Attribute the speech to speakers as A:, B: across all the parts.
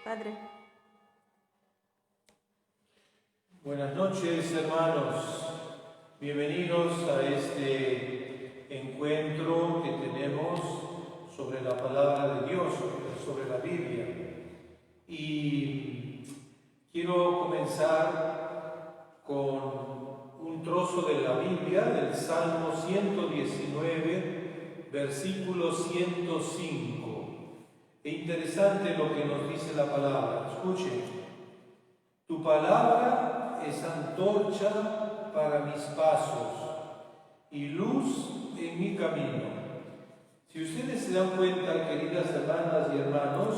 A: Padre.
B: Buenas noches, hermanos. Bienvenidos a este encuentro que tenemos sobre la palabra de Dios, sobre la Biblia. Y quiero comenzar con un trozo de la Biblia, del Salmo 119, versículo 105. Es interesante lo que nos dice la palabra. Escuchen. Tu palabra es antorcha para mis pasos y luz en mi camino. Si ustedes se dan cuenta, queridas hermanas y hermanos,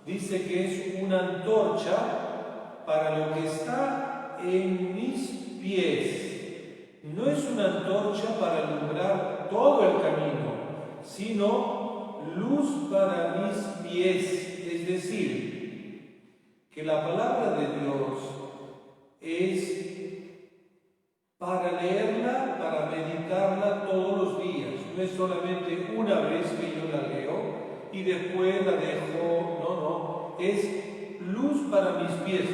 B: dice que es una antorcha para lo que está en mis pies. No es una antorcha para alumbrar todo el camino, sino luz para mis pies. Es decir, que la palabra de Dios es para leerla, para meditarla todos los días. No es solamente una vez que yo la leo y después la dejo. No. Es luz para mis pies,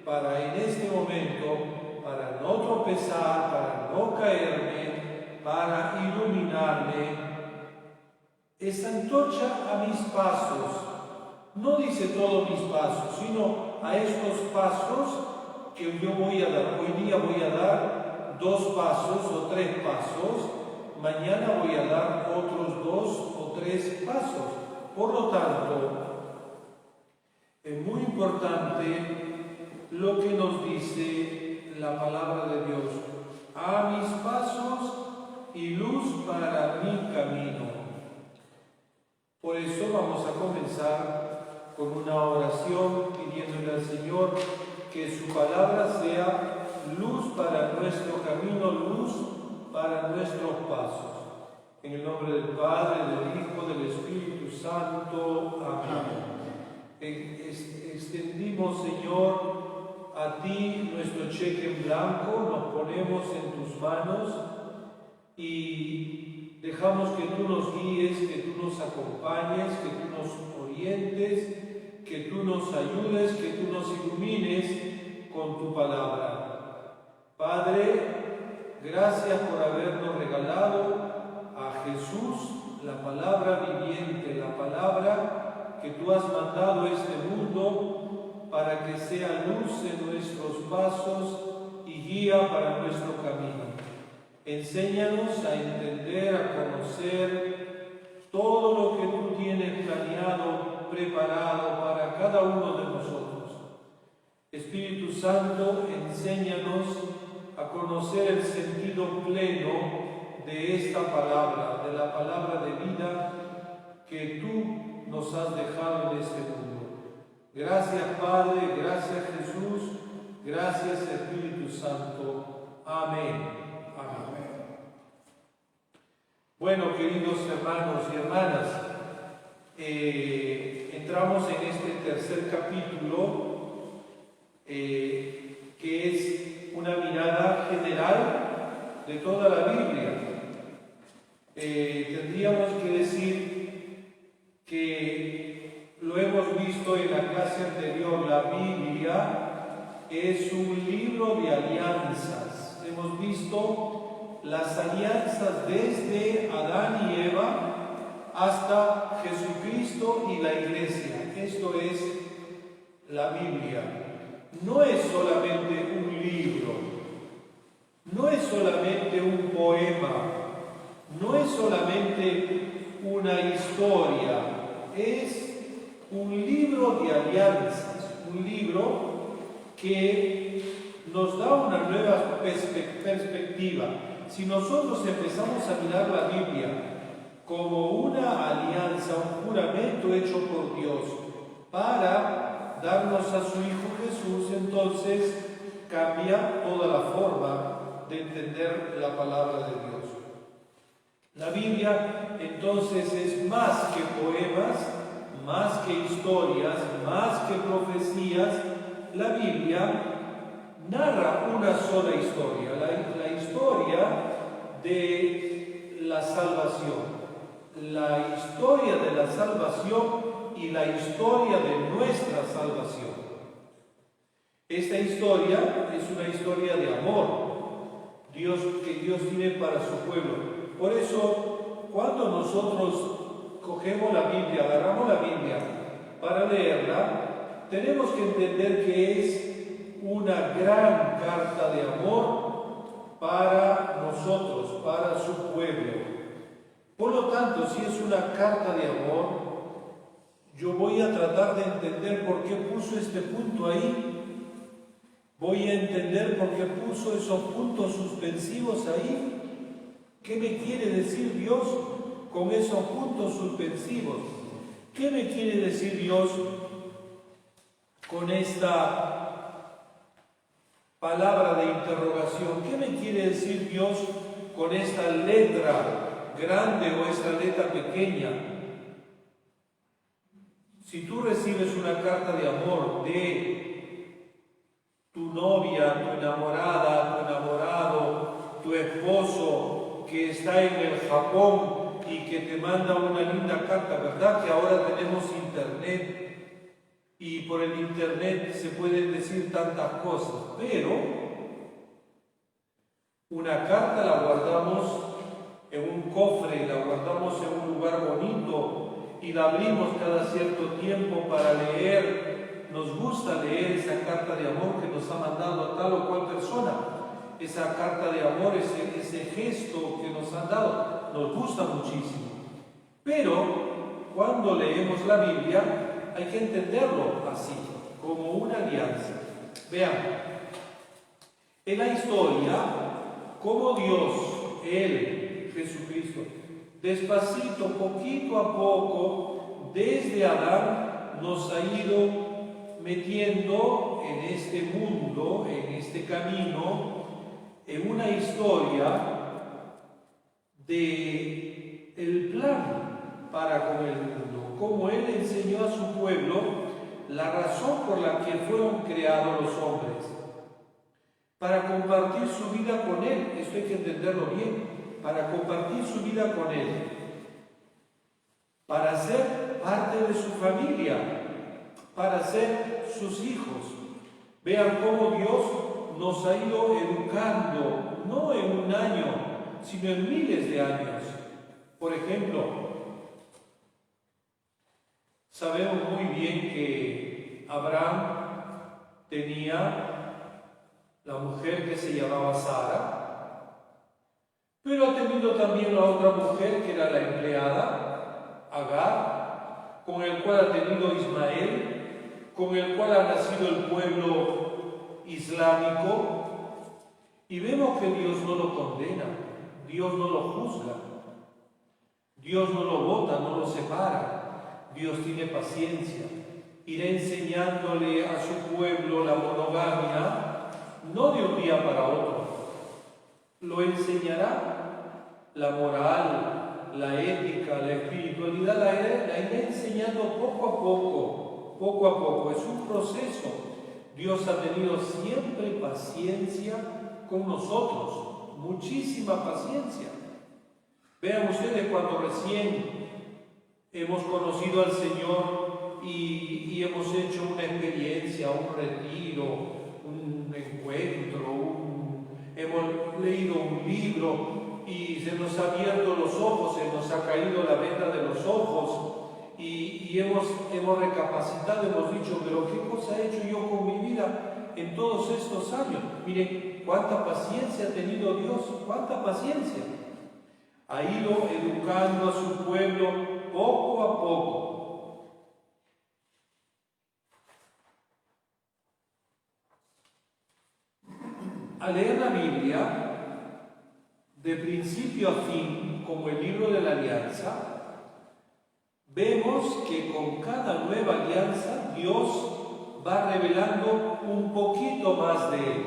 B: para en este momento, para no tropezar, para no caerme, para iluminarme. Es antorcha a mis pasos. No dice todos mis pasos, sino a estos pasos que yo voy a dar. Hoy día voy a dar 2 pasos o 3 pasos. Mañana voy a dar otros 2 o 3 pasos. Por lo tanto, es muy importante lo que nos dice la palabra de Dios. A mis pasos y luz para mi camino. Por eso vamos a comenzar con una oración pidiéndole al Señor que su palabra sea luz para nuestro camino, luz para nuestros pasos. En el nombre del Padre, del Hijo, del Espíritu Santo. Amén. Extendimos, Señor, a ti nuestro cheque en blanco, nos ponemos en tus manos y dejamos que tú nos guíes, que tú nos acompañes, que tú nos orientes, que tú nos ayudes, que tú nos ilumines con tu palabra. Padre, gracias por habernos regalado a Jesús, la palabra viviente, la palabra que tú has mandado a este mundo para que sea luz en nuestros pasos y guía para nuestro camino. Enséñanos a entender, a conocer todo lo que tú tienes planeado, preparado para cada uno de nosotros. Espíritu Santo, enséñanos a conocer el sentido pleno de esta palabra, de la palabra de vida que tú nos has dejado en este mundo. Gracias, Padre, gracias, Jesús, gracias, Espíritu Santo. Amén. Bueno, queridos hermanos y hermanas, entramos en este tercer capítulo que es una mirada general de toda la Biblia. Tendríamos que decir que lo hemos visto en la clase anterior, la Biblia es un libro de alianzas. Hemos visto las alianzas desde Adán y Eva hasta Jesucristo y la Iglesia. Esto es la Biblia. No es solamente un libro, no es solamente un poema, no es solamente una historia, es un libro de alianzas, un libro que nos da una nueva perspectiva. Si nosotros empezamos a mirar la Biblia como una alianza, un juramento hecho por Dios para darnos a su Hijo Jesús, entonces cambia toda la forma de entender la palabra de Dios. La Biblia entonces es más que poemas, más que historias, más que profecías. La Biblia narra una sola historia, la historia de la salvación. La historia de la salvación y la historia de nuestra salvación Esta historia es una historia de amor que Dios tiene para su pueblo. Por eso, cuando nosotros cogemos la Biblia, agarramos la Biblia para leerla, tenemos que entender que es una gran carta de amor para nosotros, para su pueblo. Por lo tanto, si es una carta de amor, yo voy a tratar de entender por qué puso este punto ahí. Voy a entender por qué puso esos puntos suspensivos ahí. ¿Qué me quiere decir Dios con esos puntos suspensivos? ¿Qué me quiere decir Dios con esta palabra de interrogación? ¿Qué me quiere decir Dios con esta letra grande o esta letra pequeña? Si tú recibes una carta de amor de tu novia, tu enamorada, tu enamorado, tu esposo que está en el Japón y que te manda una linda carta, ¿verdad? Que ahora tenemos internet y por el internet se pueden decir tantas cosas, pero una carta la guardamos en un cofre, la guardamos en un lugar bonito y la abrimos cada cierto tiempo para leer. Nos gusta leer esa carta de amor que nos ha mandado a tal o cual persona. Esa carta de amor, ese gesto que nos han dado, nos gusta muchísimo. Pero cuando leemos la Biblia hay que entenderlo así, como una alianza. Vean, en la historia, cómo Dios, Él, Jesucristo, despacito, poquito a poco, desde Adán, nos ha ido metiendo en este mundo, en este camino, en una historia de el plan para con el mundo, como Él enseñó a su pueblo la razón por la que fueron creados los hombres, para compartir su vida con Él. Esto hay que entenderlo bien, para compartir su vida con Él, para ser parte de su familia, para ser sus hijos. Vean cómo Dios nos ha ido educando, no en un año, sino en miles de años. Por ejemplo, sabemos muy bien que Abraham tenía la mujer que se llamaba Sara, pero ha tenido también la otra mujer que era la empleada, Agar, con el cual ha tenido Ismael, con el cual ha nacido el pueblo islámico, y vemos que Dios no lo condena, Dios no lo juzga, Dios no lo bota, no lo separa. Dios tiene paciencia, irá enseñándole a su pueblo la monogamia, no de un día para otro, lo enseñará la moral, la ética, la espiritualidad, la irá enseñando poco a poco, poco a poco. Es un proceso. Dios ha tenido siempre paciencia con nosotros, muchísima paciencia. Vean ustedes cuando recién hemos conocido al Señor y hemos hecho una experiencia, un retiro, un encuentro, hemos leído un libro y se nos han abierto los ojos, se nos ha caído la venda de los ojos y hemos recapacitado, hemos dicho, pero ¿qué cosa he hecho yo con mi vida en todos estos años? Miren, cuánta paciencia ha tenido Dios, cuánta paciencia. Ha ido educando a su pueblo poco a poco. Al leer la Biblia, de principio a fin, como el libro de la alianza, vemos que con cada nueva alianza Dios va revelando un poquito más de Él.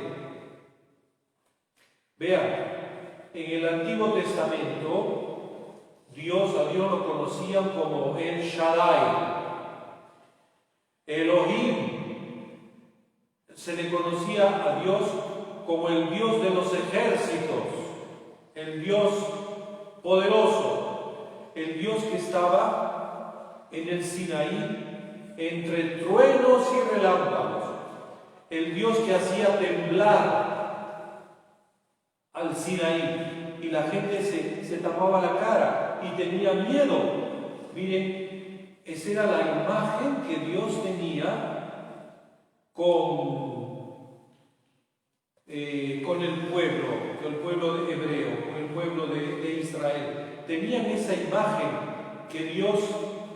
B: Vean, en el Antiguo Testamento, a Dios lo conocían como El Shaddai, Elohim. Se le conocía a Dios como el Dios de los ejércitos, el Dios poderoso, el Dios que estaba en el Sinaí entre truenos y relámpagos, el Dios que hacía temblar al Sinaí, y la gente se tapaba la cara y tenía miedo. Miren, esa era la imagen que Dios tenía con el pueblo hebreo, con el pueblo de Israel. Tenían esa imagen que Dios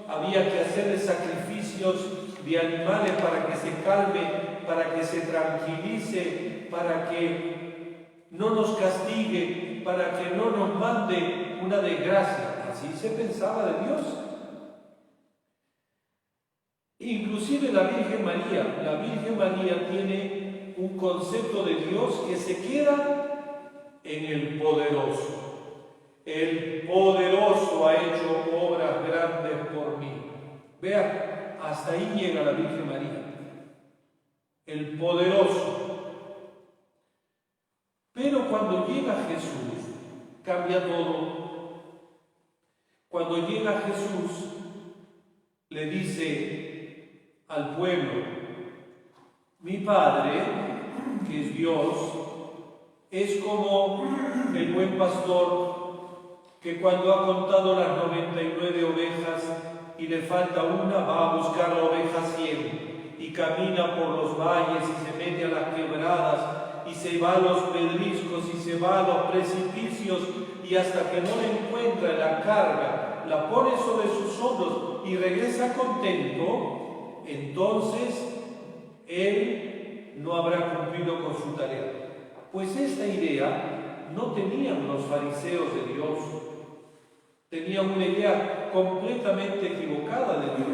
B: había que hacerle sacrificios de animales para que se calme, para que se tranquilice, para que no nos castigue, para que no nos mande una desgracia. Así se pensaba de Dios. Inclusive la Virgen María tiene un concepto de Dios que se queda en el poderoso. El poderoso ha hecho obras grandes por mí. Vean, hasta ahí llega la Virgen María. El poderoso. Pero cuando llega Jesús, cambia todo. Cuando llega Jesús, le dice al pueblo: mi Padre, que es Dios, es como el buen pastor que cuando ha contado las 99 ovejas y le falta una, va a buscar la oveja 100 y camina por los valles y se mete a las quebradas y se va a los pedriscos y se va a los precipicios, y hasta que no la encuentra, la carga, la pone sobre sus hombros y regresa contento, entonces él no habrá cumplido con su tarea. Pues esta idea no tenían los fariseos de Dios. Tenían una idea completamente equivocada de Dios.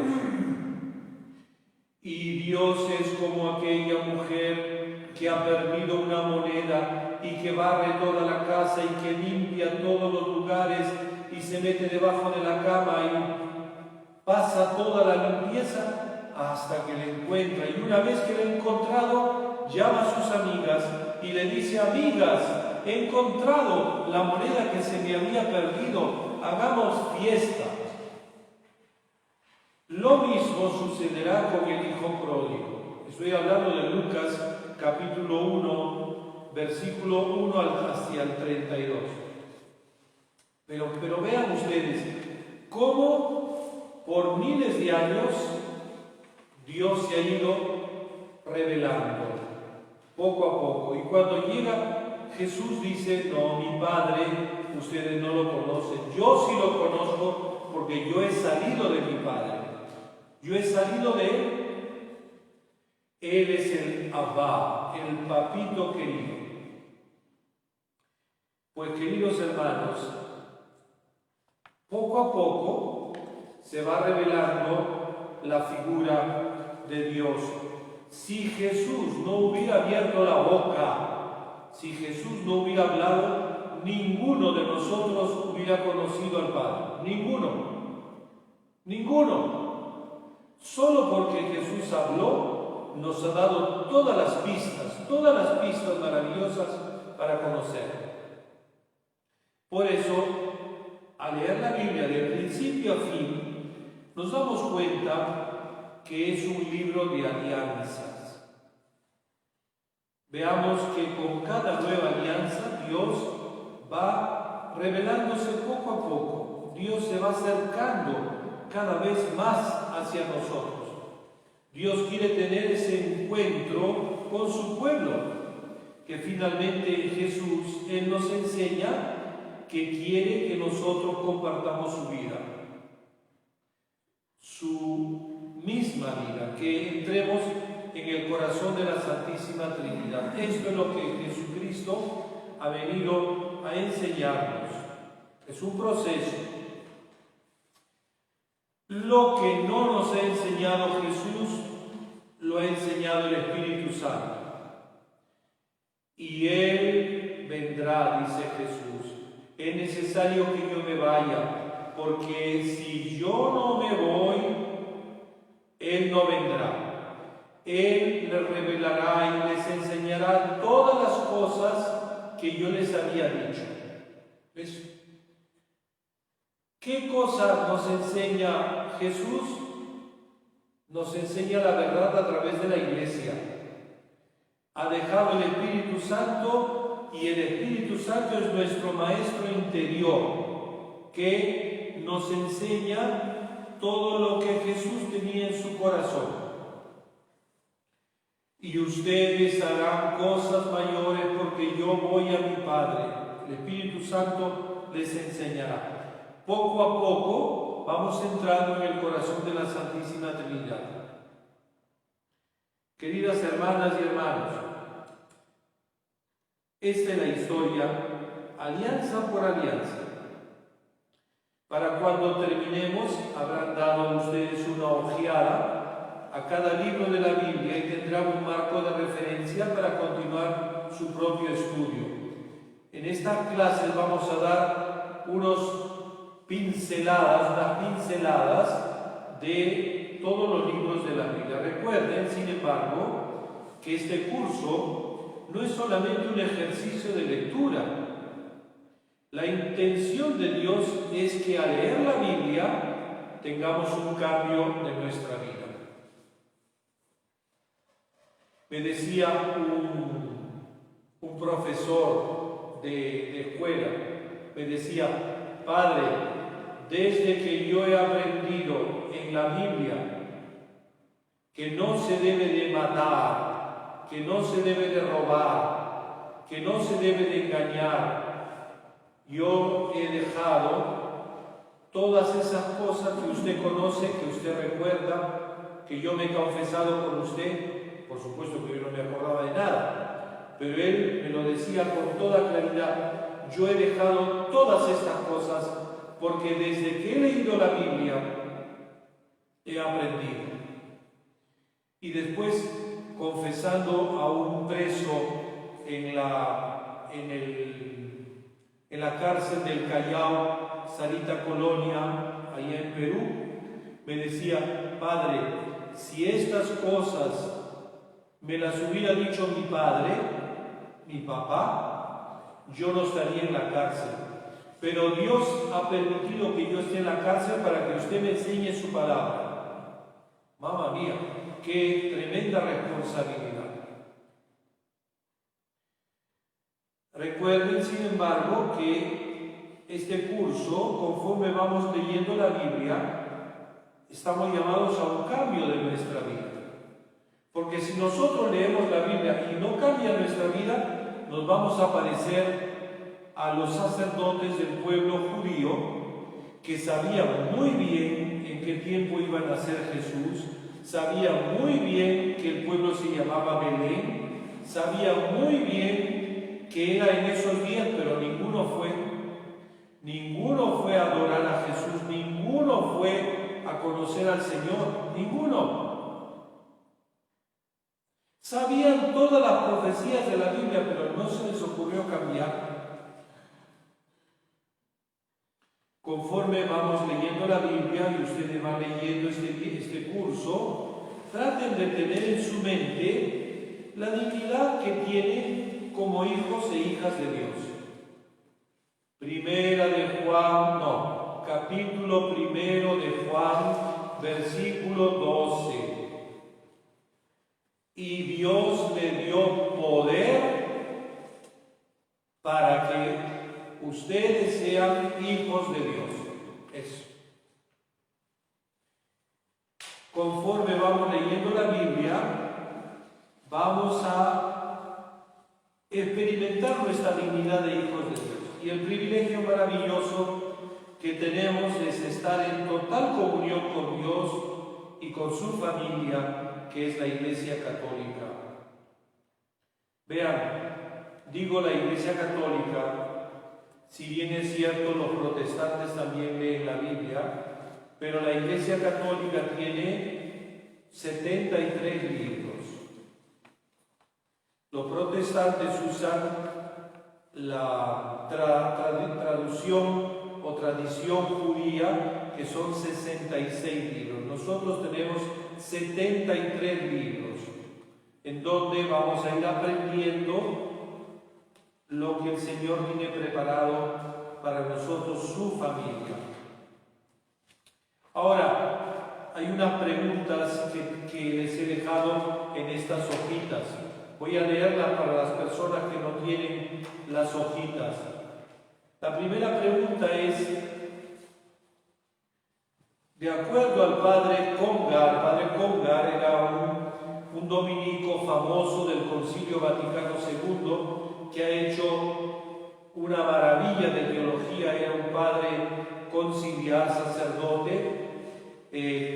B: Y Dios es como aquella mujer que ha perdido una moneda y que barre toda la casa y que limpia todos los lugares y se mete debajo de la cama y pasa toda la limpieza hasta que la encuentra. Y una vez que la ha encontrado, llama a sus amigas y le dice: amigas, he encontrado la moneda que se me había perdido, hagamos fiesta. Lo mismo sucederá con el hijo pródigo. Estoy hablando de Lucas capítulo 1, versículo 1 hacia el 32. Pero vean ustedes cómo por miles de años Dios se ha ido revelando poco a poco. Y cuando llega Jesús dice: no, mi Padre, ustedes no lo conocen. Yo sí lo conozco porque yo he salido de mi Padre. Yo he salido de Él. Él es el Abba, el papito querido. Pues, queridos hermanos, poco a poco se va revelando la figura de Dios. Si Jesús no hubiera abierto la boca, si Jesús no hubiera hablado, ninguno de nosotros hubiera conocido al Padre. Ninguno. Solo porque Jesús habló, nos ha dado todas las pistas maravillosas para conocer. Por eso, al leer la Biblia de principio a fin, nos damos cuenta que es un libro de alianzas. Veamos que con cada nueva alianza Dios va revelándose poco a poco. Dios se va acercando cada vez más hacia nosotros. Dios quiere tener ese encuentro con su pueblo, que finalmente Jesús, Él nos enseña que quiere que nosotros compartamos su vida, su misma vida, que entremos en el corazón de la Santísima Trinidad. Esto es lo que Jesucristo ha venido a enseñarnos. Es un proceso. Lo que no nos ha enseñado Jesús, lo ha enseñado el Espíritu Santo. Y Él vendrá, dice Jesús. Es necesario que yo me vaya, porque si yo no me voy, Él no vendrá. Él les revelará y les enseñará todas las cosas que yo les había dicho. ¿Ves? ¿Qué cosa nos enseña Jesús? Nos enseña la verdad a través de la iglesia. ha dejado el Espíritu Santo y el Espíritu Santo es nuestro Maestro interior que nos enseña todo lo que Jesús tenía en su corazón. Y ustedes harán cosas mayores porque yo voy a mi Padre. El Espíritu Santo les enseñará. Poco a poco vamos entrando en el corazón de la Santísima Trinidad. Queridas hermanas y hermanos, esta es la historia, alianza por alianza. Para cuando terminemos, habrán dado ustedes una ojeada a cada libro de la Biblia y tendrán un marco de referencia para continuar su propio estudio. En estas clases vamos a dar unas pinceladas de todos los libros de la Biblia. Recuerden, sin embargo, que este curso no es solamente un ejercicio de lectura. La intención de Dios es que al leer la Biblia tengamos un cambio de nuestra vida. Me decía un profesor de escuela, me decía: Padre, desde que yo he aprendido en la Biblia que no se debe de matar, que no se debe de robar, que no se debe de engañar, yo he dejado todas esas cosas que usted conoce, que usted recuerda, que yo me he confesado con usted. Por supuesto que yo no me acordaba de nada, pero él me lo decía con toda claridad: yo he dejado todas estas cosas porque desde que he leído la Biblia he aprendido. Y después, confesando a un preso en la cárcel del Callao, Sarita Colonia, allá en Perú, me decía: Padre, si estas cosas me las hubiera dicho mi padre, mi papá, yo no estaría en la cárcel. Pero Dios ha permitido que yo esté en la cárcel para que usted me enseñe su palabra. Mamma mía, qué tremenda responsabilidad. Recuerden, sin embargo, que este curso, conforme vamos leyendo la Biblia, estamos llamados a un cambio de nuestra vida. Porque si nosotros leemos la Biblia y no cambia nuestra vida, nos vamos a parecer a los sacerdotes del pueblo judío que sabían muy bien en qué tiempo iba a nacer Jesús, sabían muy bien que el pueblo se llamaba Belén, sabían muy bien que era en esos días, pero ninguno fue a adorar a Jesús, ninguno fue a conocer al Señor, ninguno. Sabían todas las profecías de la Biblia, pero no se les ocurrió cambiar. Conforme vamos leyendo la Biblia y ustedes van leyendo este curso, traten de tener en su mente la dignidad que tienen como hijos e hijas de Dios. Capítulo 1 de Juan, versículo 12. Y Dios le dio poder para que ustedes sean hijos de Dios. Eso. Conforme vamos leyendo la Biblia, vamos a experimentar nuestra dignidad de hijos de Dios. Y el privilegio maravilloso que tenemos es estar en total comunión con Dios y con su familia, que es la Iglesia Católica. Vean, digo la Iglesia Católica, si bien es cierto los protestantes también leen la Biblia, pero la Iglesia Católica tiene 73 libros. Los protestantes usan la traducción o tradición judía, que son 66 libros. Nosotros tenemos 73 libros, en donde vamos a ir aprendiendo lo que el Señor tiene preparado para nosotros, su familia. Ahora, hay unas preguntas que les he dejado en estas hojitas. Voy a leerla para las personas que no tienen las hojitas. La primera pregunta es, de acuerdo al padre Congar era un dominico famoso del Concilio Vaticano II que ha hecho una maravilla de teología, era un padre conciliar, sacerdote,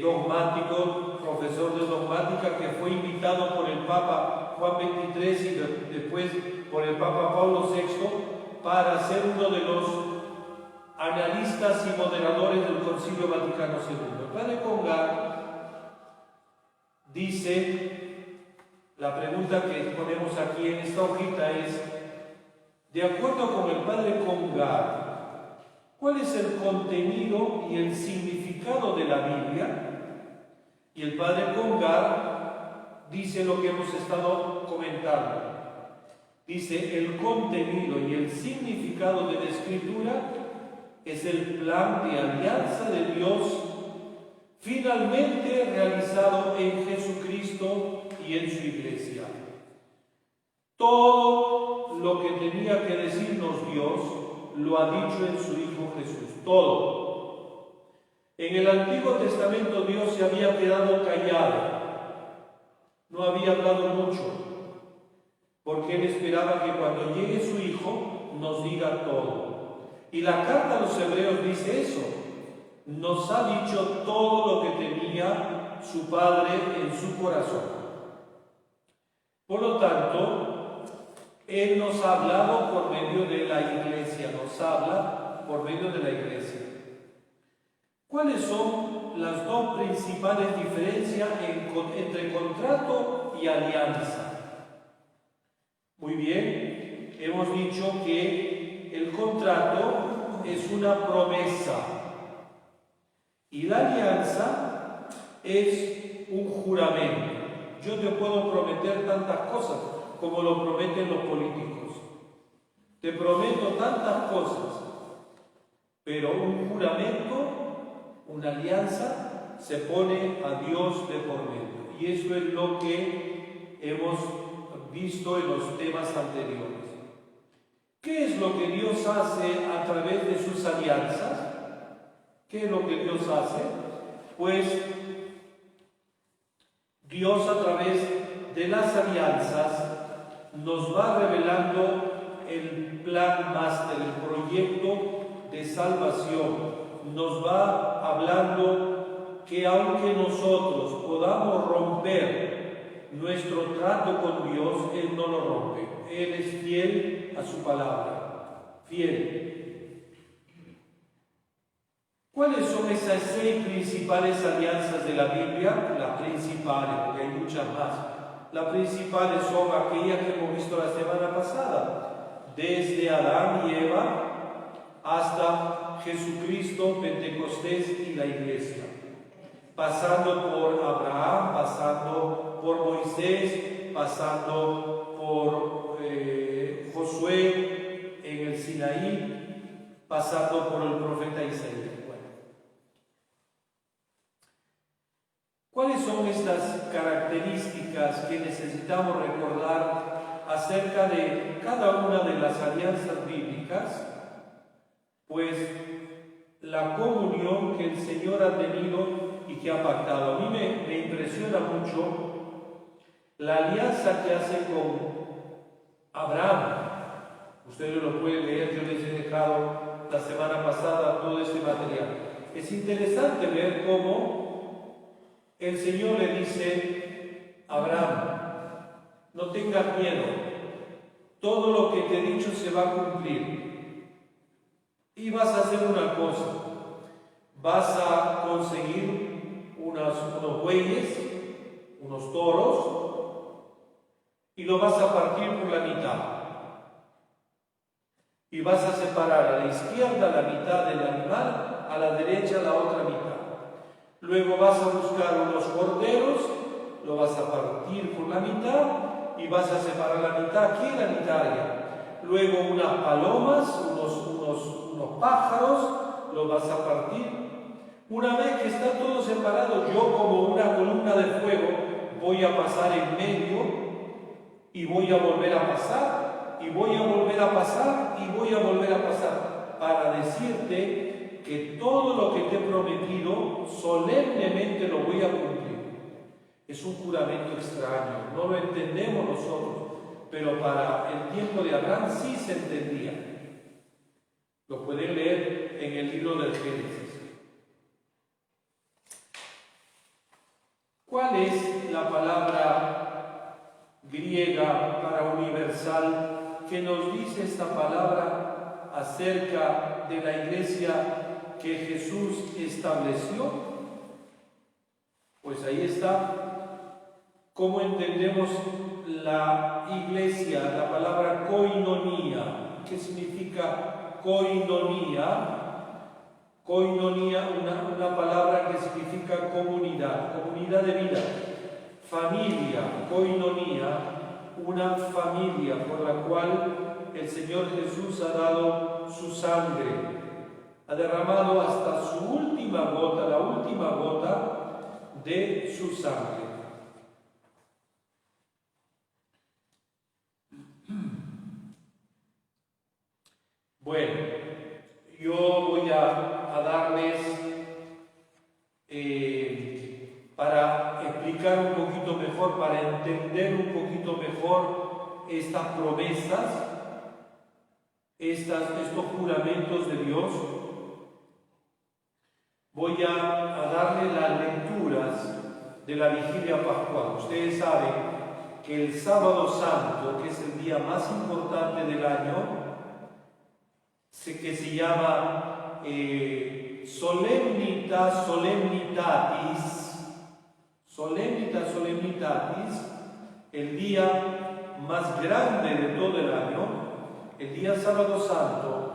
B: dogmático, profesor de dogmática, que fue invitado por el Papa Juan XXIII y después por el Papa Pablo VI para ser uno de los analistas y moderadores del Concilio Vaticano II. El padre Congar dice, la pregunta que ponemos aquí en esta hojita es, de acuerdo con el padre Congar, ¿cuál es el contenido y el significado de la Biblia? Y el padre Congar dice lo que hemos estado comentando. Dice, el contenido y el significado de la Escritura es el plan de alianza de Dios finalmente realizado en Jesucristo y en su Iglesia. Todo lo que tenía que decirnos Dios lo ha dicho en su Hijo Jesús. Todo. En el Antiguo Testamento Dios se había quedado callado. No había hablado mucho, porque Él esperaba que cuando llegue su Hijo nos diga todo. Y la carta a los Hebreos dice eso. Nos ha dicho todo lo que tenía su Padre en su corazón. Por lo tanto, Él nos ha hablado por medio de la Iglesia, nos habla por medio de la Iglesia. ¿Cuáles son las dos principales diferencias entre contrato y alianza? Muy bien, hemos dicho que el contrato es una promesa y la alianza es un juramento. Yo te puedo prometer tantas cosas como lo prometen los políticos. Te prometo tantas cosas, pero un juramento, una alianza, se pone a Dios de por medio. Y eso es lo que hemos visto en los temas anteriores. ¿Qué es lo que Dios hace a través de sus alianzas? ¿Qué es lo que Dios hace? Pues Dios a través de las alianzas nos va revelando el plan máster, el proyecto de salvación. Nos va hablando que aunque nosotros podamos romper nuestro trato con Dios, Él no lo rompe. Él es fiel a su palabra. Fiel. ¿Cuáles son esas 6 principales alianzas de la Biblia? Las principales, porque hay muchas más. Las principales son aquellas que hemos visto la semana pasada, desde Adán y Eva hasta Jesucristo, Pentecostés y la Iglesia, pasando por Abraham, pasando por Moisés, pasando por Josué en el Sinaí, pasando por el profeta Isaías. ¿Cuáles son estas características que necesitamos recordar acerca de cada una de las alianzas bíblicas? Pues la comunión que el Señor ha tenido y que ha pactado. A mí me impresiona mucho la alianza que hace con Abraham. Ustedes lo pueden leer, yo les he dejado la semana pasada todo este material. Es interesante ver cómo el Señor le dice a Abraham, no tengas miedo, todo lo que te he dicho se va a cumplir. Y vas a hacer una cosa, vas a conseguir unos bueyes, unos toros, y lo vas a partir por la mitad. Y vas a separar a la izquierda la mitad del animal, a la derecha la otra mitad. Luego vas a buscar unos corderos, lo vas a partir por la mitad y vas a separar la mitad aquí y la mitad allá. Luego unas palomas, unos pájaros, los vas a partir. Una vez que está todo separado, yo como una columna de fuego voy a pasar en medio y voy a volver a pasar, y voy a volver a pasar, y voy a volver a pasar, para decirte que todo lo que te he prometido, solemnemente lo voy a cumplir. Es un juramento extraño, no lo entendemos nosotros, pero para el tiempo de Abraham sí se entendía. Lo pueden leer en el libro del Génesis. ¿Cuál es la palabra griega para universal que nos dice esta palabra acerca de la iglesia que Jesús estableció? Pues ahí está. ¿Cómo entendemos la iglesia? La palabra koinonía. ¿Qué significa koinonía? Koinonía, una palabra que significa comunidad, comunidad de vida. Familia, koinonía, una familia por la cual el Señor Jesús ha dado su sangre, ha derramado hasta su última gota, la última gota de su sangre. Bueno, yo voy a darles, para explicar un poquito mejor, para entender un poquito mejor estas promesas, estos juramentos de Dios, voy a darles las lecturas de la Vigilia Pascual. Ustedes saben que el Sábado Santo, que es el día más importante del año, que se llama Solemnitas Solemnitatis, el día más grande de todo el año, el día Sábado Santo,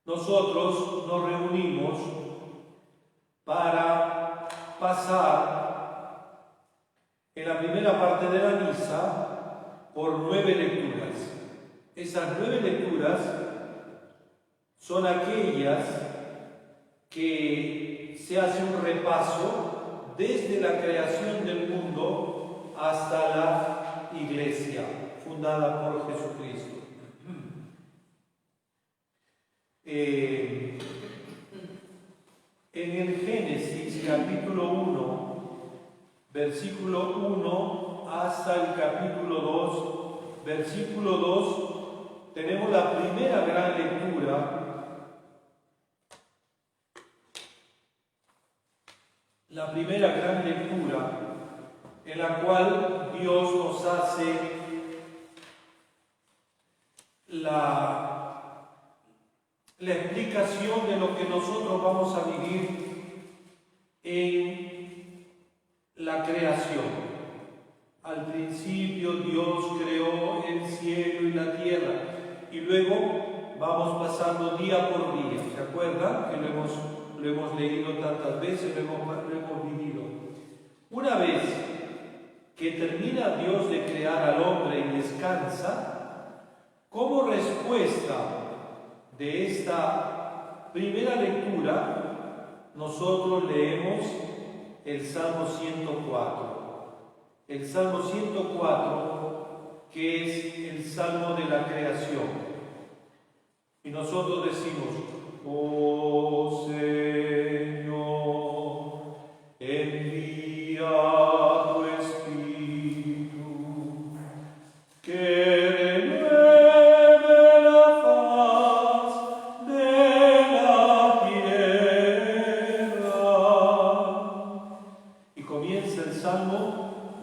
B: nosotros nos reunimos para pasar en la primera parte de la misa por 9 lecturas. Esas 9 lecturas son aquellas que se hace un repaso desde la creación del mundo hasta la iglesia fundada por Jesucristo. En el Génesis capítulo 1, versículo 1 hasta el capítulo 2, versículo 2, tenemos la primera gran lectura. La primera gran lectura en la cual Dios nos hace la explicación de lo que nosotros vamos a vivir en la creación. Al principio Dios creó el cielo y la tierra, y luego vamos pasando día por día. ¿Se acuerdan? Que lo hemos leído tantas veces, lo hemos vivido. Una vez que termina Dios de crear al hombre y descansa, como respuesta de esta primera lectura, nosotros leemos el Salmo 104. El Salmo 104, que es el Salmo de la creación. Y nosotros decimos: oh Señor, envía tu Espíritu, que renueve la faz de la tierra. Y comienza el Salmo: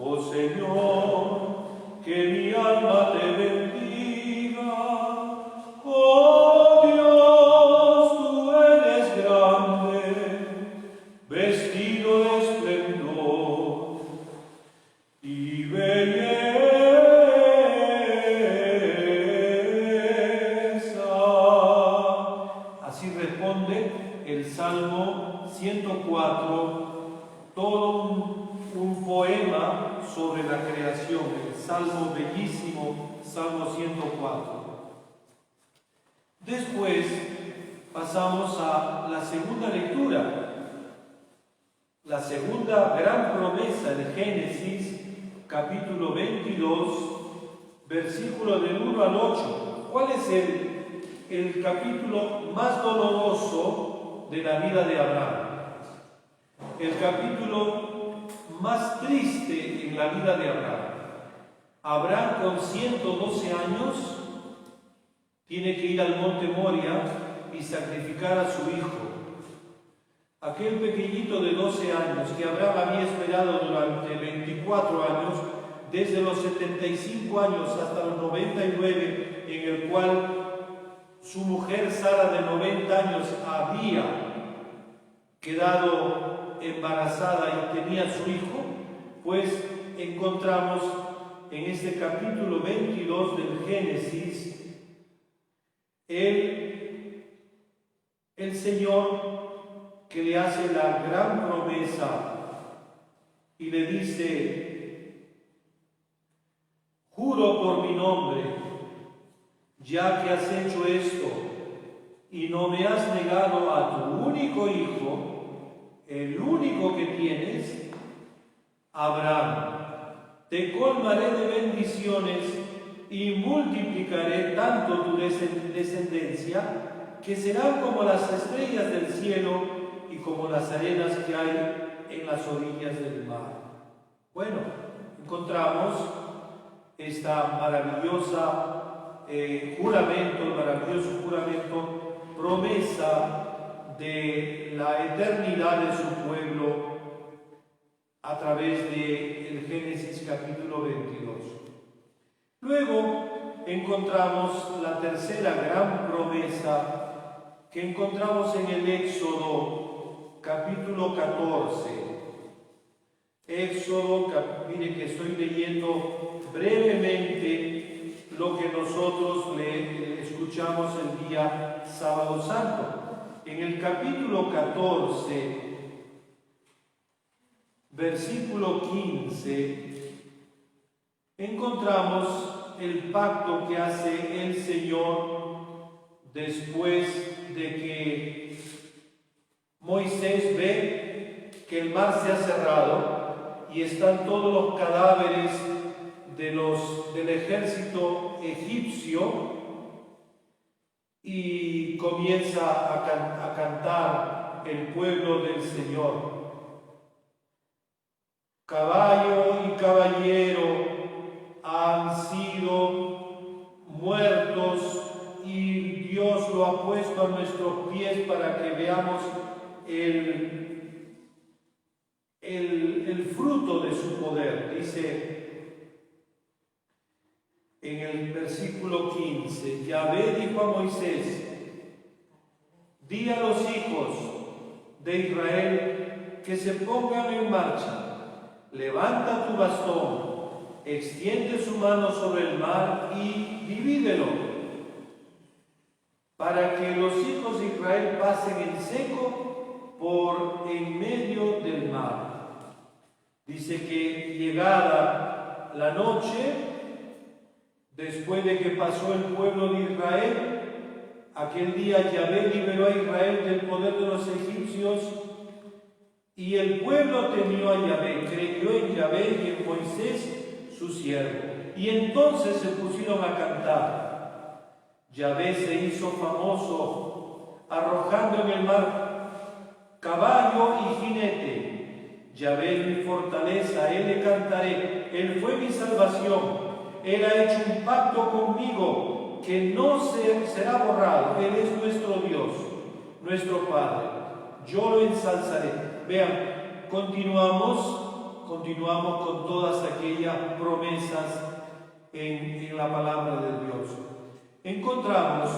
B: oh Señor, que mi alma te bendiga. Oh Dios, tú eres grande, vestido de esplendor y belleza. Así responde el Salmo 104, todo un poema sobre la creación, el Salmo bellísimo, Salmo 104. Después pasamos a la segunda lectura. La la segunda gran promesa de Génesis, capítulo 22, versículo del 1 al 8. ¿Cuál es el capítulo más doloroso de la vida de Abraham? El capítulo más triste en la vida de Abraham. Abraham, con 112 años, tiene que ir al monte Moria y sacrificar a su hijo. Aquel pequeñito de 12 años que Abraham había esperado durante 24 años, desde los 75 años hasta los 99, en el cual su mujer Sara, de 90 años, había quedado embarazada y tenía su hijo, pues encontramos en este capítulo 22 del Génesis el Señor que le hace la gran promesa y le dice: juro por mi nombre, ya que has hecho esto y no me has negado a tu único hijo, el único que tienes, Abraham, te colmaré de bendiciones y multiplicaré tanto tu descendencia que serán como las estrellas del cielo y como las arenas que hay en las orillas del mar. Bueno, encontramos esta maravilloso juramento, promesa de la eternidad de su pueblo a través del Génesis capítulo 22. Luego encontramos la tercera gran promesa que encontramos en el Éxodo capítulo 14. Éxodo, mire que estoy leyendo brevemente lo que nosotros le escuchamos el día sábado santo. En el capítulo 14, versículo 15, encontramos el pacto que hace el Señor después de que Moisés ve que el mar se ha cerrado y están todos los cadáveres del ejército egipcio, y comienza a cantar el pueblo del Señor: caballo y caballero han sido muertos y Dios lo ha puesto a nuestros pies para que veamos el fruto de su poder. Dice en el versículo 15, Yahvé dijo a Moisés: di a los hijos de Israel que se pongan en marcha, levanta tu bastón, extiende su mano sobre el mar y divídelo, para que los hijos de Israel pasen en seco por en medio del mar. Dice que llegada la noche, después de que pasó el pueblo de Israel, aquel día Yahvé liberó a Israel del poder de los egipcios, y el pueblo temió a Yahvé, creyó en Yahvé y en Moisés su siervo. Y entonces se pusieron a cantar. Yahvé se hizo famoso, arrojando en el mar caballo y jinete. Yahvé es mi fortaleza, Él le cantaré, Él fue mi salvación. Él ha hecho un pacto conmigo que no será borrado. Él es nuestro Dios, nuestro Padre. Yo lo ensalzaré. Vean, continuamos con todas aquellas promesas en la palabra de Dios. Encontramos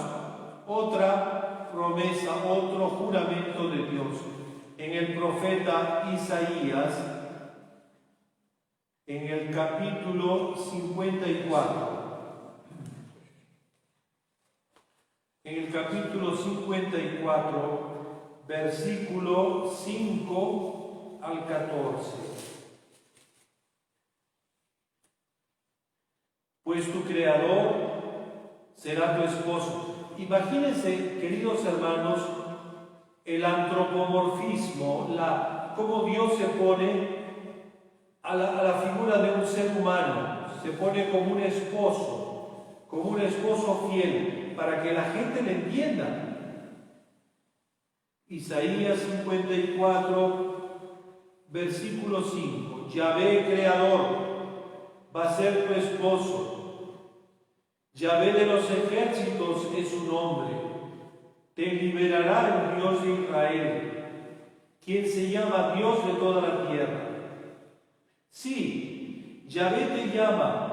B: otra promesa, otro juramento de Dios en el profeta Isaías, en el capítulo 54. En el capítulo 54, versículo 5 al 14. Pues tu Creador será tu esposo. Imagínense, queridos hermanos, el antropomorfismo, cómo Dios se pone a la figura de un ser humano, se pone como un esposo fiel, para que la gente le entienda. Isaías 54, versículo 5. Yahvé creador va a ser tu esposo. Yahvé de los ejércitos es su nombre. Te liberará el Dios de Israel, quien se llama Dios de toda la tierra. Sí, Yahvé te llama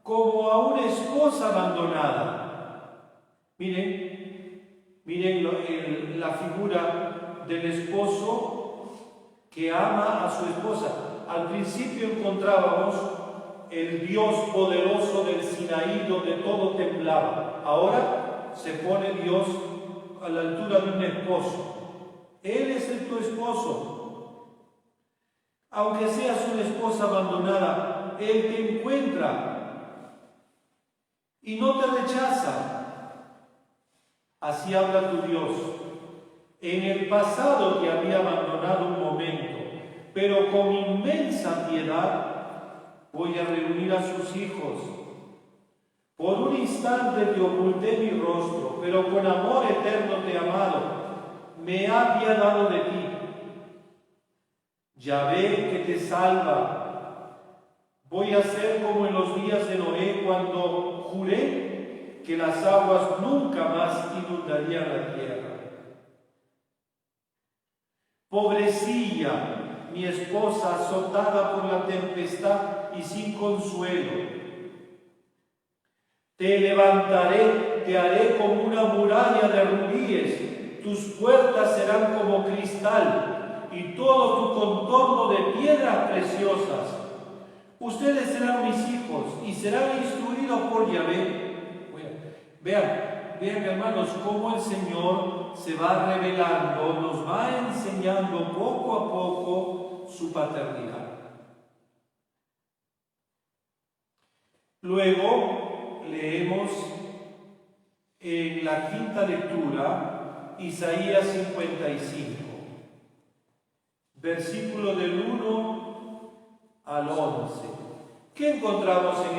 B: como a una esposa abandonada. Miren la figura del esposo que ama a su esposa. Al principio encontrábamos el Dios poderoso del Sinaí donde todo temblaba. Ahora se pone Dios a la altura de un esposo. Él es tu esposo. Aunque seas una esposa abandonada, Él te encuentra y no te rechaza. Así habla tu Dios. En el pasado te había abandonado un momento, pero con inmensa piedad voy a reunir a sus hijos. Por un instante te oculté mi rostro, pero con amor eterno te he amado. Me ha apiadado de ti. Yahvé que te salva. Voy a ser como en los días de Noé, cuando juré que las aguas nunca más inundarían la tierra. Pobrecilla, mi esposa azotada por la tempestad y sin consuelo. Te levantaré, te haré como una muralla de rubíes, tus puertas serán como cristal y todo tu contorno de piedras preciosas. Ustedes serán mis hijos y serán instruidos por Yahvé. Vean hermanos, cómo el Señor se va revelando, nos va enseñando poco a poco su paternidad. Luego leemos en la quinta lectura Isaías 55, versículo del 1 al 11. ¿Qué encontramos en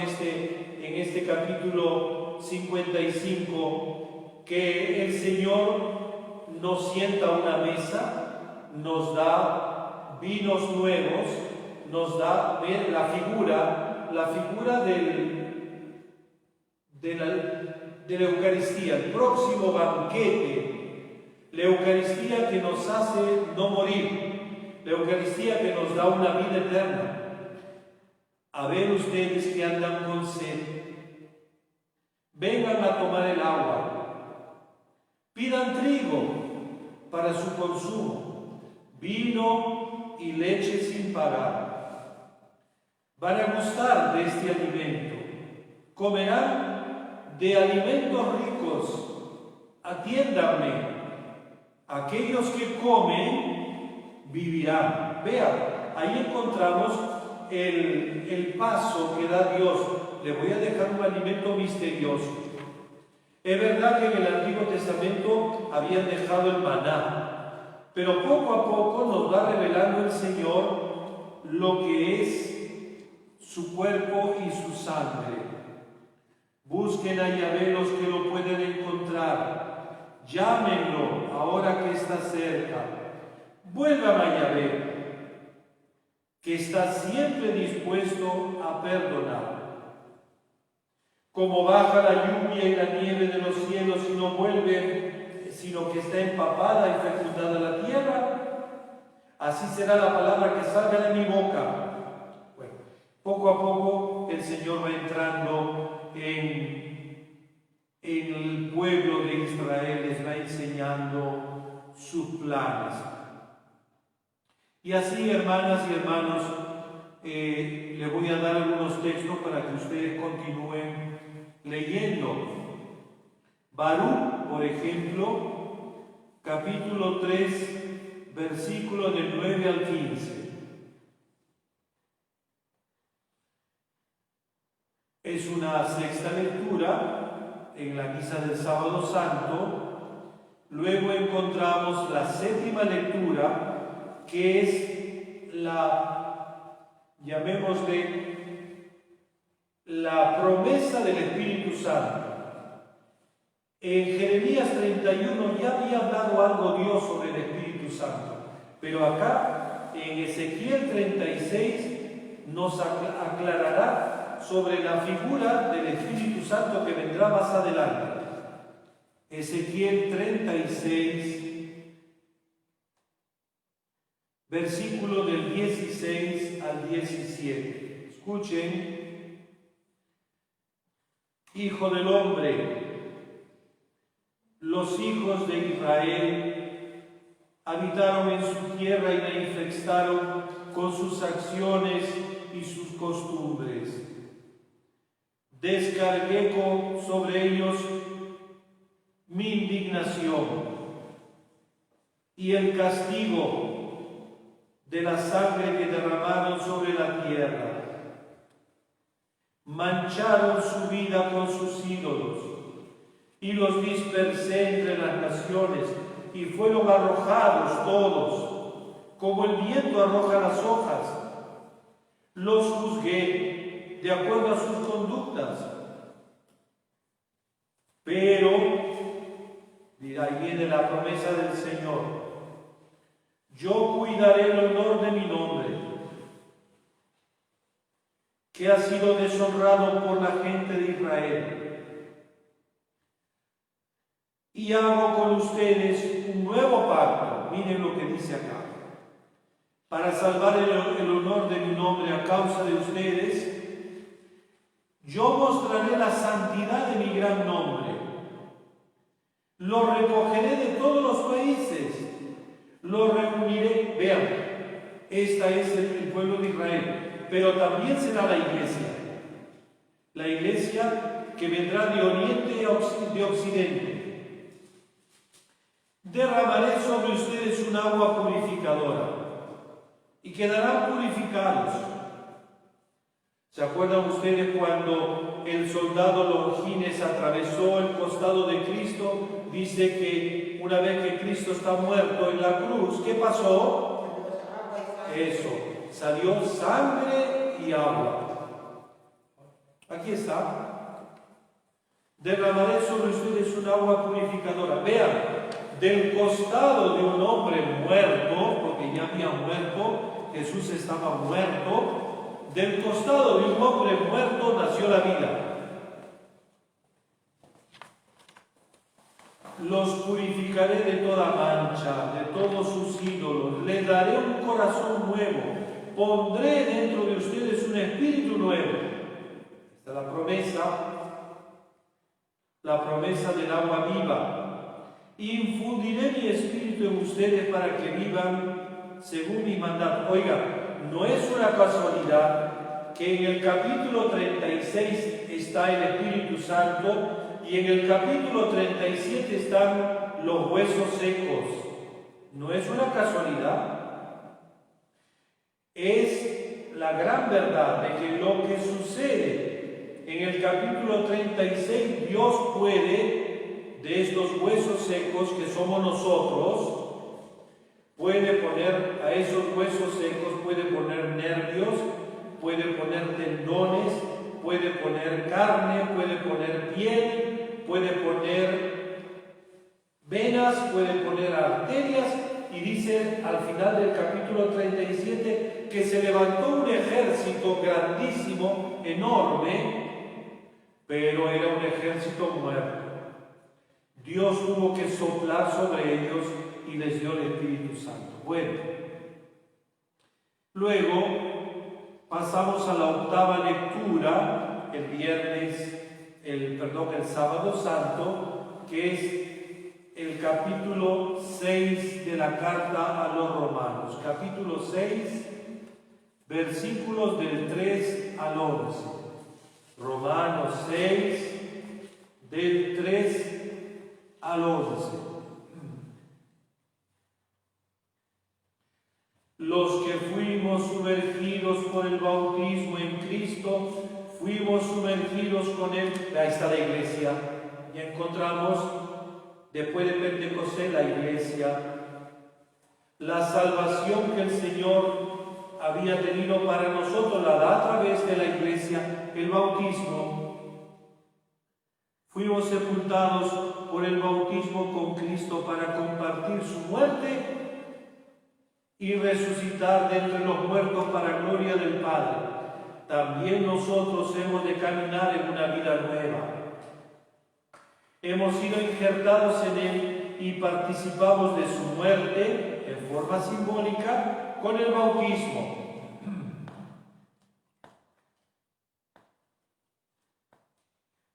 B: este capítulo 55? Que el Señor nos sienta a una mesa, nos da vinos nuevos, nos da la figura de la Eucaristía, el próximo banquete, la Eucaristía que nos hace no morir, la Eucaristía que nos da una vida eterna. A ver ustedes que andan con sed, vengan a tomar el agua, pidan trigo para su consumo, vino y leche sin pagar. Van a gustar de este alimento, comerán de alimentos ricos. Atiéndanme, aquellos que comen vivirán. Vean, ahí encontramos el paso que da Dios. Le voy a dejar un alimento misterioso. Es verdad que en el Antiguo Testamento habían dejado el maná, pero poco a poco nos va revelando el Señor lo que es su cuerpo y su sangre. Busquen a Yahvé los que lo pueden encontrar. Llámenlo ahora que está cerca. Vuelvan a Yahvé, que está siempre dispuesto a perdonar. Como baja la lluvia y la nieve de los cielos y no vuelve, sino que está empapada y fecundada la tierra, así será la palabra que salga de mi boca. Bueno, poco a poco el Señor va entrando en el pueblo de Israel, les va enseñando sus planes. Y así, hermanas y hermanos, les voy a dar algunos textos para que ustedes continúen leyendo. Baruch, por ejemplo, capítulo 3, versículos del 9 al 15. Es una sexta lectura en la misa del Sábado Santo. Luego encontramos la séptima lectura, que es llamémosle, la promesa del Espíritu Santo. En Jeremías 31 ya había hablado algo Dios sobre el Espíritu Santo, pero acá en Ezequiel 36 nos aclarará sobre la figura del Espíritu Santo que vendrá más adelante. Ezequiel 36, versículo del 16 al 17. Escuchen. Hijo del hombre, los hijos de Israel habitaron en su tierra y la infestaron con sus acciones y sus costumbres. Descargué sobre ellos mi indignación y el castigo de la sangre que derramaron sobre la tierra. Mancharon su vida con sus ídolos y los dispersé entre las naciones y fueron arrojados todos, como el viento arroja las hojas. Los juzgué de acuerdo a sus conductas. Pero, ahí viene la promesa del Señor, yo cuidaré el honor de mi nombre, que ha sido deshonrado por la gente de Israel. Y hago con ustedes un nuevo pacto, miren lo que dice acá, para salvar el honor de mi nombre a causa de ustedes. Yo mostraré la santidad de mi gran nombre, lo recogeré de todos los países, lo reuniré. Vean, esta es el pueblo de Israel. Pero también será la iglesia que vendrá de oriente a de occidente. Derramaré sobre ustedes un agua purificadora y quedarán purificados. ¿Se acuerdan ustedes cuando el soldado Longines atravesó el costado de Cristo? Dice que una vez que Cristo está muerto en la cruz, ¿qué pasó? Eso. Salió sangre y agua. Aquí está. Derramaré sobre ustedes un agua purificadora. Vean, del costado de un hombre muerto, porque ya había muerto, Jesús estaba muerto, del costado de un hombre muerto nació la vida. Los purificaré de toda mancha, de todos sus ídolos. Les daré un corazón nuevo. Pondré dentro de ustedes un espíritu nuevo. Esta es la promesa del agua viva. Infundiré mi espíritu en ustedes para que vivan según mi mandato. Oiga, no es una casualidad que en el capítulo 36 está el Espíritu Santo y en el capítulo 37 están los huesos secos. No es una casualidad. Es la gran verdad de que lo que sucede en el capítulo 36, Dios puede, de estos huesos secos que somos nosotros, puede poner a esos huesos secos, puede poner nervios, puede poner tendones, puede poner carne, puede poner piel, puede poner venas, puede poner arterias. Y dice al final del capítulo 37 que se levantó un ejército grandísimo, enorme, pero era un ejército muerto. Dios tuvo que soplar sobre ellos y les dio el Espíritu Santo. Bueno, luego pasamos a la octava lectura, el sábado santo, que es el capítulo 6 de la carta a los romanos. Capítulo 6, versículos del 3 al 11. Romanos 6, del 3 al 11. Los que fuimos sumergidos por el bautismo en Cristo, fuimos sumergidos con Él. Ahí está la iglesia. Y encontramos, después de Pentecostés, la iglesia. La salvación que el Señor había tenido para nosotros la da a través de la Iglesia, el bautismo. Fuimos sepultados por el bautismo con Cristo para compartir su muerte y resucitar de entre los muertos para gloria del Padre. También nosotros hemos de caminar en una vida nueva. Hemos sido injertados en Él y participamos de su muerte en forma simbólica con el bautismo.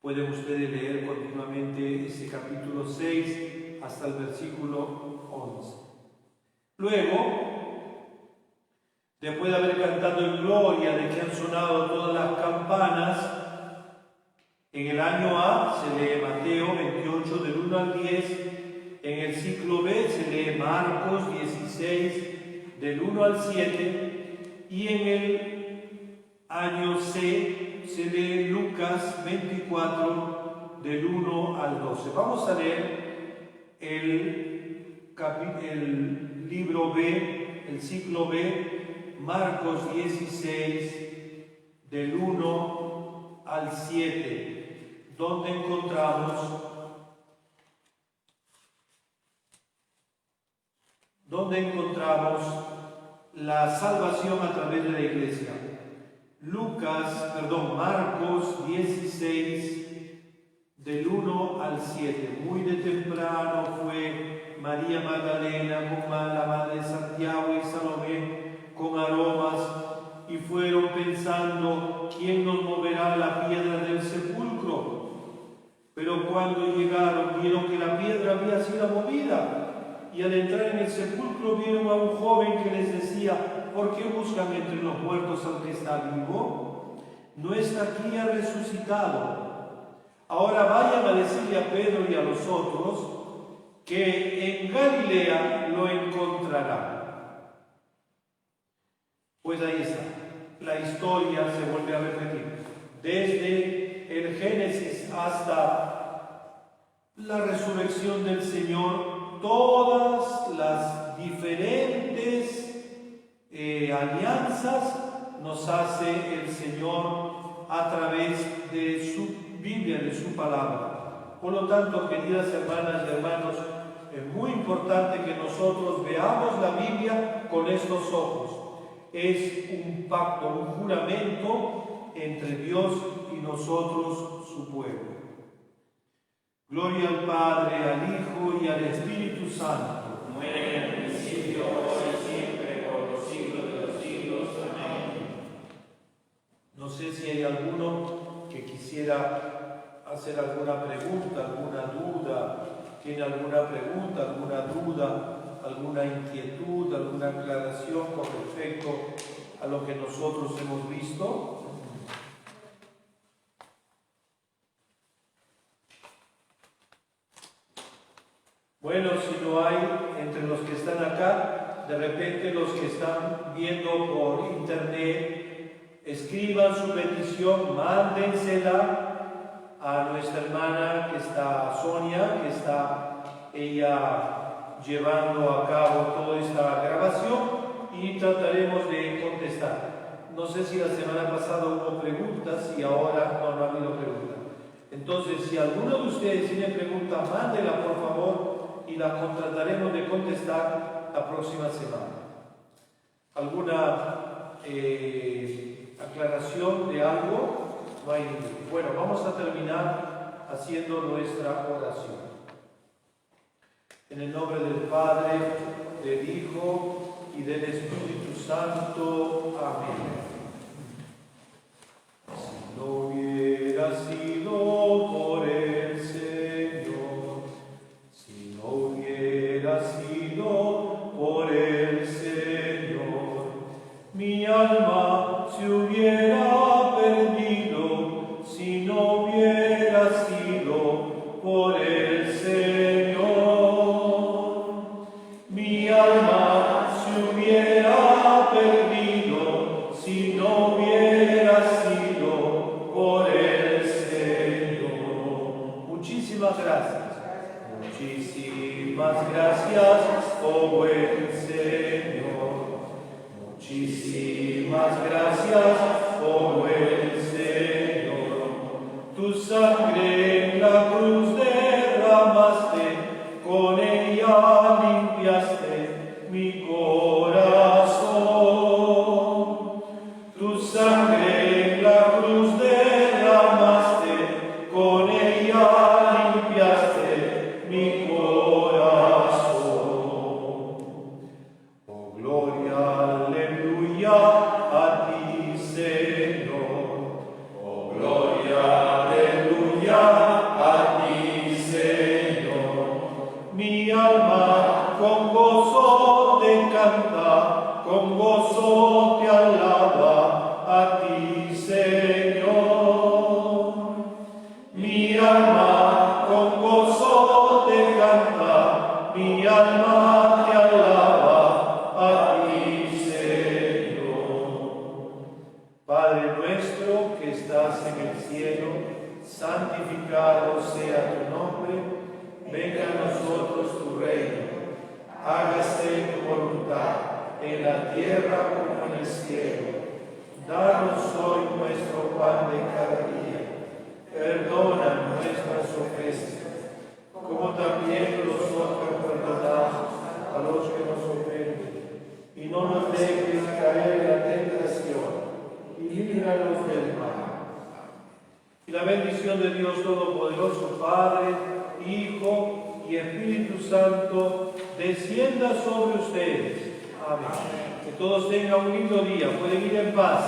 B: Pueden ustedes leer continuamente ese capítulo 6 hasta el versículo 11. Luego, después de haber cantado en gloria, de que han sonado todas las campanas, en el año A se lee Mateo 28 del 1 al 10, en el ciclo B se lee Marcos 16 del 1 al 7 y en el año C se lee Lucas 24 del 1 al 12. Vamos a leer el libro B, el ciclo B, Marcos 16 del 1 al 7, donde encontramos la salvación a través de la Iglesia. Marcos 16 del 1 al 7. Muy de temprano fue María Magdalena con la madre de Santiago y Salomé con aromas y fueron pensando: ¿quién nos moverá la piedra del sepulcro? Pero cuando llegaron vieron que la piedra había sido movida. Y al entrar en el sepulcro vieron a un joven que les decía: ¿por qué buscan entre los muertos al que está vivo? No está aquí, ha resucitado. Ahora vayan a decirle a Pedro y a los otros que en Galilea lo encontrarán. Pues ahí está. La historia se vuelve a repetir. Desde el Génesis hasta la resurrección del Señor, todas las diferentes alianzas nos hace el Señor a través de su Biblia, de su palabra. Por lo tanto, queridas hermanas y hermanos, es muy importante que nosotros veamos la Biblia con estos ojos. Es un pacto, un juramento entre Dios y nosotros, su pueblo. Gloria al Padre, al Hijo y al Espíritu Santo.
A: Como era en el principio, ahora y siempre, por los siglos de los siglos. Amén.
B: No sé si hay alguno que quisiera hacer alguna pregunta, alguna duda, tiene alguna pregunta, alguna duda, alguna inquietud, alguna aclaración con respecto a lo que nosotros hemos visto. Bueno, si no hay entre los que están acá, de repente los que están viendo por internet, escriban su petición, mándensela a nuestra hermana que está, Sonia, que está ella llevando a cabo toda esta grabación y trataremos de contestar. No sé si la semana pasada hubo preguntas y ahora no ha habido preguntas. Entonces, si alguno de ustedes tiene pregunta, mándela por favor y la trataremos de contestar la próxima semana. ¿Alguna aclaración de algo? No hay ninguna. Bueno, vamos a terminar haciendo nuestra oración. En el nombre del Padre, del Hijo y del Espíritu Santo. Amén. Si no hubiera sido por el Señor, si no hubiera sido por el Señor, mi alma se hubiera perdido si no hubiera sido por el Señor. Mi alma se hubiera perdido si no hubiera sido por el Señor. Muchísimas gracias. Muchísimas gracias, oh buen Señor. Muchísimas gracias, oh buen Señor. Tu sangre en la cruz derramaste, con ella limpiaste mi corazón. Tu sangre en la cruz derramaste, con ella limpiaste mi corazón. Oh, gloria, aleluya, a ti, Señor. Oh, gloria, aleluya, a ti, Señor. Mi alma con gozo te canta, con gozo te alaba, a ti, Señor. Mi alma con gozo te canta, mi alma te alaba, a ti, Señor. Padre nuestro que estás en el cielo, santificado sea tu nombre, venga a nosotros tu reino, hágase tu voluntad, en la tierra como en el cielo. Danos hoy nuestro pan de cada día, perdona nuestras ofensas, como también nosotros perdonamos a los que nos ofenden, y no nos dejes caer en la tentación, y líbranos del mal. Y la bendición de Dios Todopoderoso, Padre, Hijo y Espíritu Santo, descienda sobre ustedes. Amén. Que todos tengan un lindo día. Pueden ir en paz.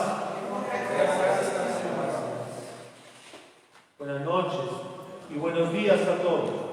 B: Buenas noches y buenos días a todos.